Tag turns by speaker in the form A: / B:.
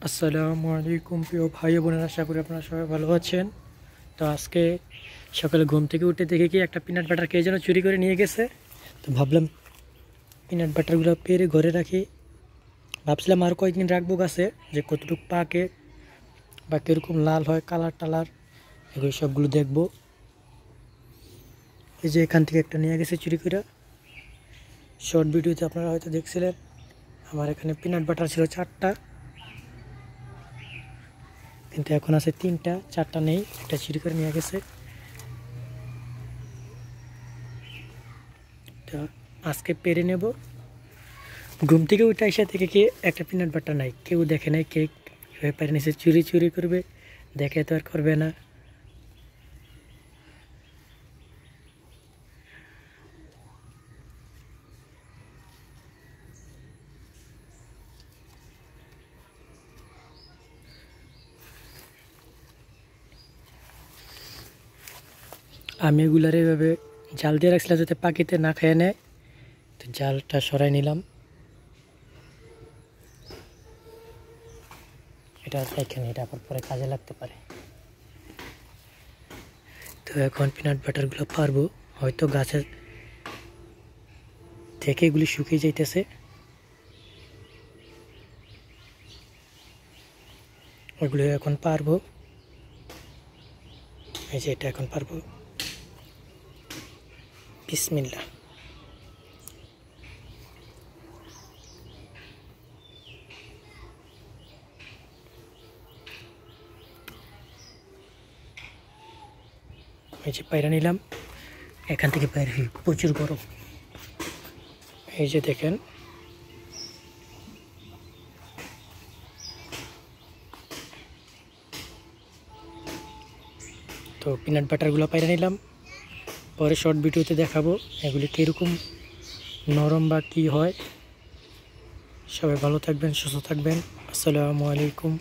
A: আসসালামু আলাইকুম প্রিয় ভাই বোনেরা, আশা করি আপনারা সবাই ভালো আছেন। তো আজকে সকালে ঘুম থেকে উঠে দেখে কি একটা পিনাট বাটার কে যেন চুরি করে নিয়ে গেছে। তো ভাবলাম পিনাট বাটারগুলো পেরে ঘরে রাখি। ভাবছিলাম আর কয়েকদিন রাখবো গাছে, যে কতটুকু পাকে বা কীরকম লাল হয়, কালার টালার এগুলো সবগুলো দেখবো। এই যে এখান থেকে একটা নিয়ে গেছে চুরি করে। শর্ট ভিডিওতে আপনারা হয়তো দেখছিলেন। আমার এখানে পিনাট বাটার ছিল 4টা, কিন্তু এখন আছে 3টা, 4টা নেই, একটা চুরি করে নিয়ে গেছে। তো আজকে পেরে নেব। ঘুম থেকে উঠে এসে থেকে কি একটা পিনাট বাটার নাই, কেউ দেখে নাই, কে পেরে নিচে চুরি করবে, দেখে তো আর করবে না। আমি এগুলার এভাবে জাল দিয়ে রাখছিলাম যাতে পাখিতে না খেয়ে নেয়। তো জালটা সরাই নিলাম। এটা এখানে, এটা আবার পরে কাজে লাগতে পারে। তো এখন পিনাট বাটারগুলো পারবো। হয়তো গাছের থেকে এগুলি শুকিয়ে যাইতেছে। ওগুলো এখন পারবো। এই যে এটা এখন পারবো। বিসমিল্লাহ। এই যে পায়রা নিলাম, এখান থেকে বাইরে প্রচুর গরম। এই যে দেখেন, তো পিনাট বাটারগুলো পায়রা নিলাম। পরে শর্ট ভিডিওতে দেখাবো এগুলি কীরকম নরম বা কী হয়। সবাই ভালো থাকবেন, সুস্থ থাকবেন। আসসালামু আলাইকুম।